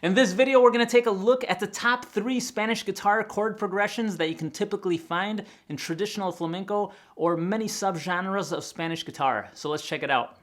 In this video, we're going to take a look at the top 3 Spanish guitar chord progressions that you can typically find in traditional flamenco or many subgenres of Spanish guitar. So let's check it out.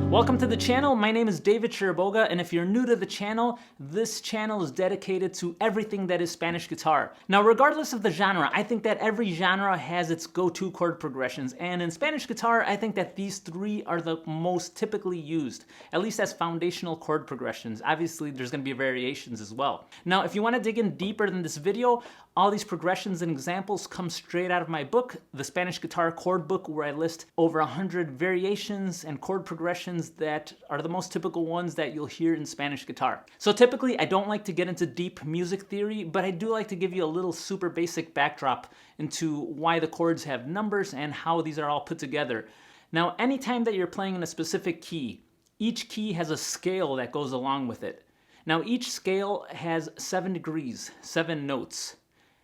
Welcome to the channel. My name is David Chiriboga, and if you're new to the channel, this channel is dedicated to everything that is Spanish guitar. Now, regardless of the genre, I think that every genre has its go-to chord progressions, and in Spanish guitar, I think that these 3 are the most typically used, at least as foundational chord progressions. Obviously, there's going to be variations as well. Now, if you want to dig in deeper than this video, all these progressions and examples come straight out of my book, the Spanish Guitar Chord Book, where I list over 100 variations and chord progressions that are the most typical ones that you'll hear in Spanish guitar. So typically, I don't like to get into deep music theory, but I do like to give you a little super basic backdrop into why the chords have numbers and how these are all put together. Now, anytime that you're playing in a specific key, each key has a scale that goes along with it. Now, each scale has 7 degrees, 7 notes.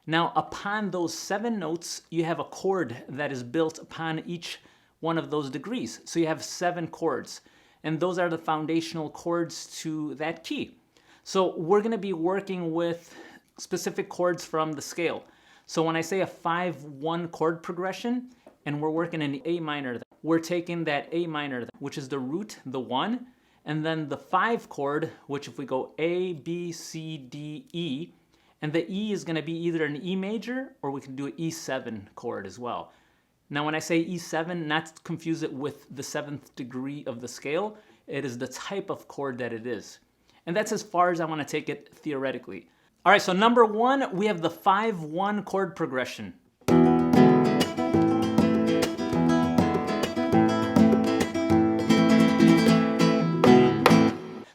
Now, upon those 7 notes, you have a chord that is built upon each one of those degrees. So you have 7 chords, and those are the foundational chords to that key. So we're going to be working with specific chords from the scale. So when I say a 5-1 chord progression, and we're working in A minor, we're taking that A minor, which is the root, the 1, and then the 5 chord, which if we go A, B, C, D, E, and the E is going to be either an E major or we can do an E7 chord as well. Now when I say E7, not to confuse it with the 7th degree of the scale, it is the type of chord that it is. And that's as far as I want to take it theoretically. All right, so number 1, we have the 5-1 chord progression.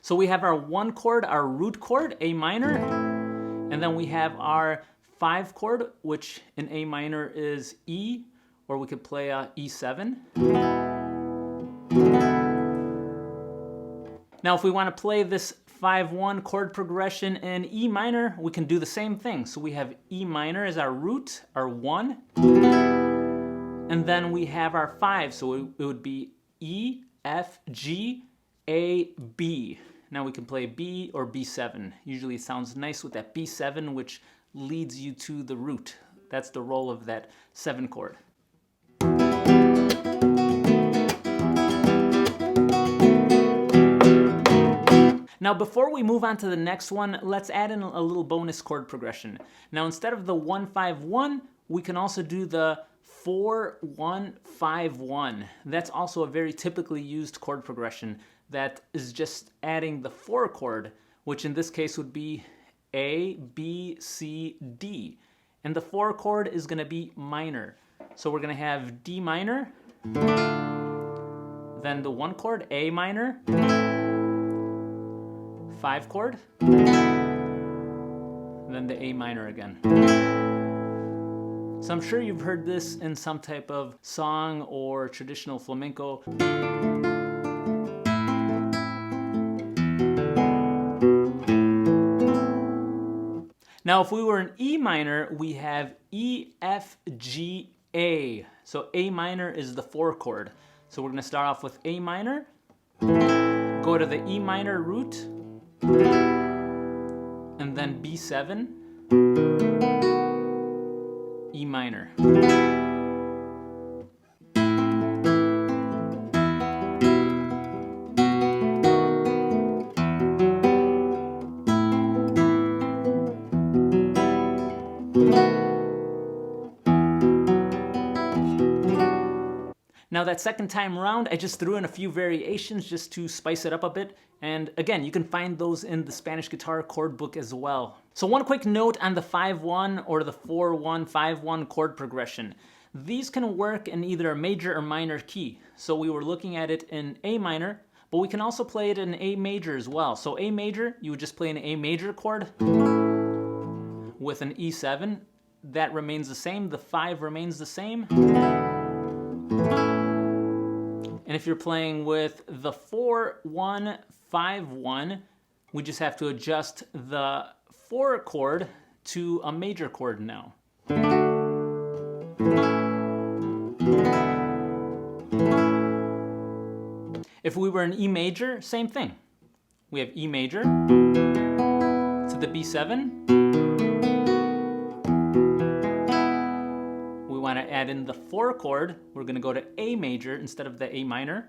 So we have our 1 chord, our root chord, A minor. And then we have our 5 chord, which in A minor is E, or we could play a E7. Now, if we want to play this 5-1 chord progression in E minor, we can do the same thing. So we have E minor as our root, our 1. And then we have our 5, so it would be E, F, G, A, B. Now we can play B or B7. Usually it sounds nice with that B7, which leads you to the root. That's the role of that 7 chord. Now before we move on to the next one, let's add in a little bonus chord progression. Now instead of the 1-5-1, we can also do the 4-1-5-1. That's also a very typically used chord progression that is just adding the 4 chord, which in this case would be A, B, C, D. And the 4 chord is going to be minor. So we're going to have D minor, then the 1 chord, A minor, 5 chord, then the A minor again. So I'm sure you've heard this in some type of song or traditional flamenco. Now, if we were in E minor, we have E, F, G, A. So A minor is the 4 chord. So we're going to start off with A minor, go to the E minor root, and then B7, E minor. Now that second time around, I just threw in a few variations just to spice it up a bit. And again, you can find those in the Spanish Guitar Chord Book as well. So one quick note on the 5-1 or the 4-1-5-1 chord progression. These can work in either a major or minor key. So we were looking at it in A minor, but we can also play it in A major as well. So A major, you would just play an A major chord with an E7. That remains the same. The 5 remains the same. And if you're playing with the 4-1-5-1, we just have to adjust the 4 chord to a major chord now. If we were in E major, same thing. we have E major to the B7. We want to add in the 4 chord. We're going to go to A major instead of the A minor.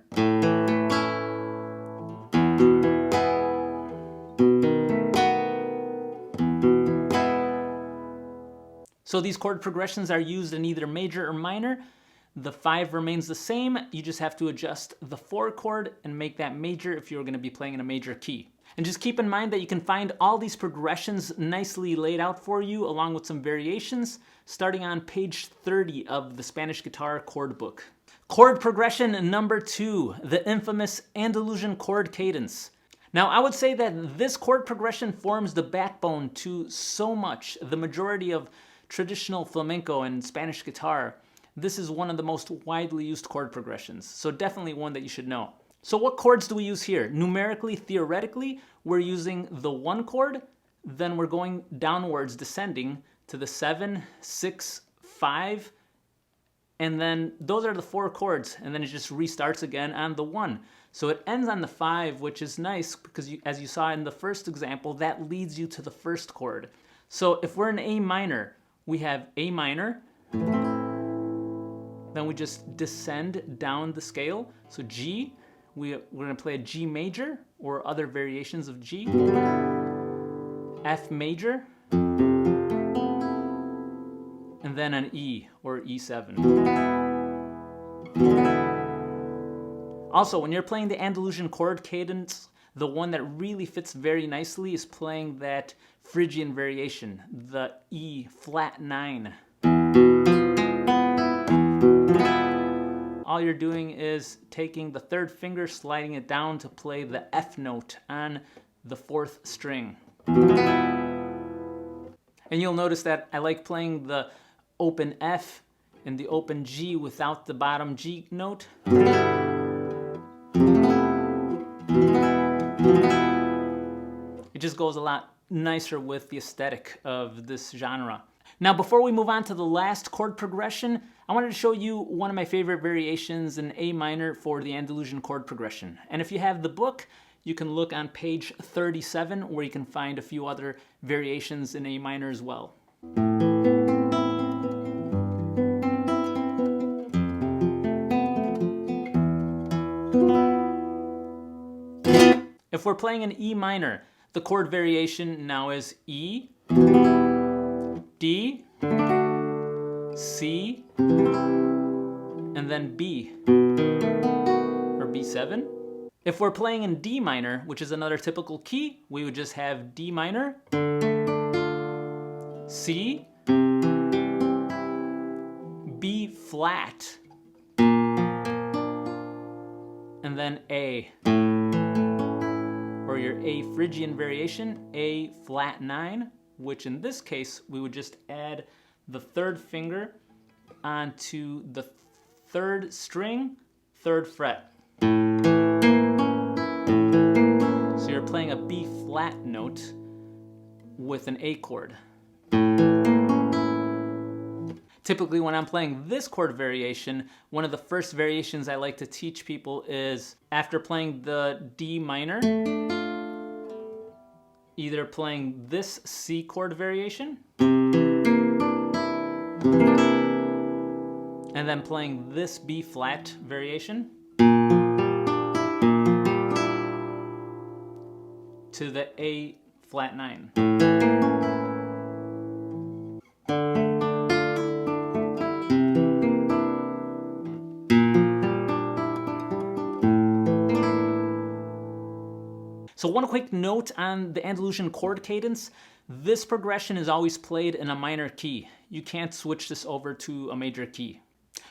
So these chord progressions are used in either major or minor. The 5 remains the same. You just have to adjust the 4 chord and make that major if you're going to be playing in a major key. And just keep in mind that you can find all these progressions nicely laid out for you, along with some variations, starting on page 30 of the Spanish Guitar chord book. Chord progression number 2, the infamous Andalusian chord cadence. Now, I would say that this chord progression forms the backbone to so much, the majority of traditional flamenco and Spanish guitar. This is one of the most widely used chord progressions, so definitely one that you should know. So what chords do we use here? Numerically, theoretically, we're using the 1 chord, then we're going downwards, descending to the 7, 6, 5, and then those are the 4 chords, and then it just restarts again on the 1. So it ends on the 5, which is nice because as you saw in the first example, that leads you to the 1st chord. So if we're in A minor, we have A minor, then we just descend down the scale. So G, we're going to play a G major or other variations of G, F major, and then an E or E7. Also, when you're playing the Andalusian chord cadence, the one that really fits very nicely is playing that Phrygian variation, the E flat 9. All you're doing is taking the 3rd finger, sliding it down to play the F note on the 4th string. And you'll notice that I like playing the open F and the open G without the bottom G note. It just goes a lot nicer with the aesthetic of this genre. Now, before we move on to the last chord progression, I wanted to show you one of my favorite variations in A minor for the Andalusian chord progression. And if you have the book, you can look on page 37 where you can find a few other variations in A minor as well. If we're playing an E minor, the chord variation now is E, D, C, and then B, or B7. If we're playing in D minor, which is another typical key, we would just have D minor, C, B flat, and then A, or your A Phrygian variation, A flat 9, which in this case, we would just add the 3rd finger onto the 3rd string, 3rd fret. So you're playing a B flat note with an A chord. Typically when I'm playing this chord variation, one of the first variations I like to teach people is after playing the D minor, either playing this C chord variation and then playing this B flat variation to the A flat 9. So one quick note on the Andalusian chord cadence. This progression is always played in a minor key. You can't switch this over to a major key.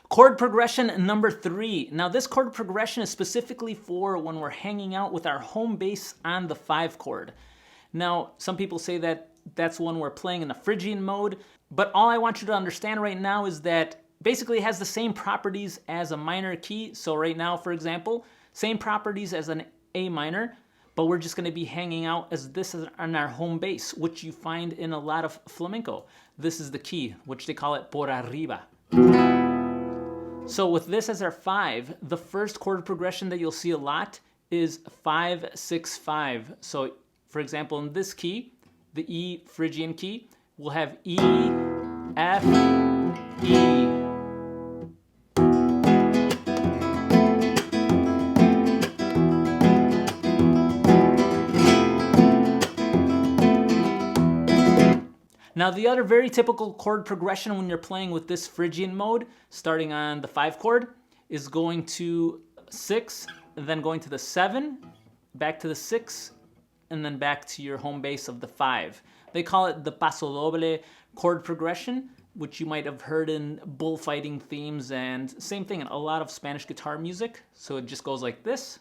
Chord progression number 3. Now this chord progression is specifically for when we're hanging out with our home bass on the 5 chord. Now some people say that that's when we're playing in the Phrygian mode, but all I want you to understand right now is that basically it has the same properties as a minor key. So right now, for example, same properties as an A minor, but we're just going to be hanging out as this is on our home bass, which you find in a lot of flamenco. This is the key, which they call it por arriba. So with this as our 5, the first chord progression that you'll see a lot is 5-6-5. So for example, in this key, the E Phrygian key, we'll have E, F, E. Now the other very typical chord progression when you're playing with this Phrygian mode, starting on the 5 chord, is going to 6, and then going to the 7, back to the 6, and then back to your home base of the 5. They call it the Paso Doble chord progression, which you might have heard in bullfighting themes, and same thing in a lot of Spanish guitar music. So it just goes like this.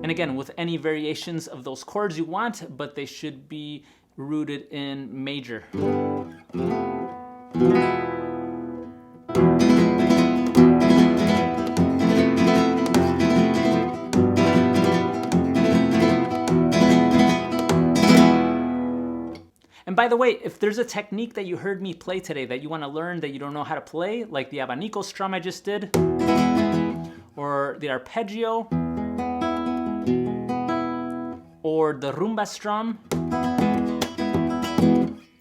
And again, with any variations of those chords you want, but they should be rooted in major. And by the way, if there's a technique that you heard me play today that you want to learn that you don't know how to play, like the abanico strum I just did, or the arpeggio, or the rumba strum,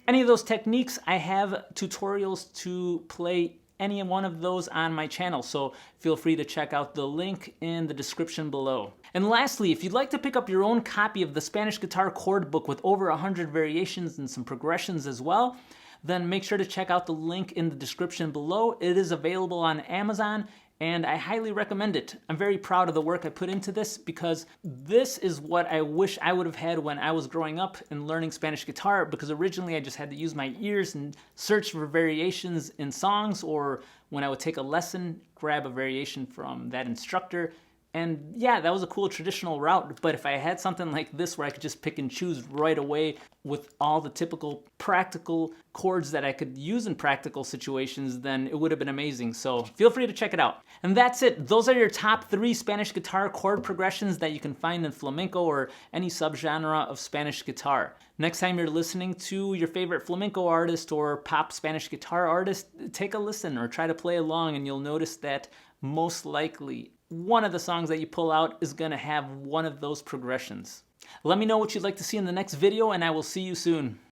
any of those techniques, I have tutorials to play any one of those on my channel, so feel free to check out the link in the description below. And lastly, if you'd like to pick up your own copy of the Spanish Guitar Chord Book with over 100 variations and some progressions as well, then make sure to check out the link in the description below. It is available on Amazon, and I highly recommend it. I'm very proud of the work I put into this because this is what I wish I would have had when I was growing up and learning Spanish guitar, because originally I just had to use my ears and search for variations in songs, or when I would take a lesson, grab a variation from that instructor. And yeah, that was a cool traditional route, but if I had something like this where I could just pick and choose right away with all the typical practical chords that I could use in practical situations, then it would have been amazing. So feel free to check it out. And that's it. Those are your top 3 Spanish guitar chord progressions that you can find in flamenco or any subgenre of Spanish guitar. Next time you're listening to your favorite flamenco artist or pop Spanish guitar artist, take a listen or try to play along, and you'll notice that most likely one of the songs that you pull out is going to have one of those progressions. Let me know what you'd like to see in the next video, and I will see you soon.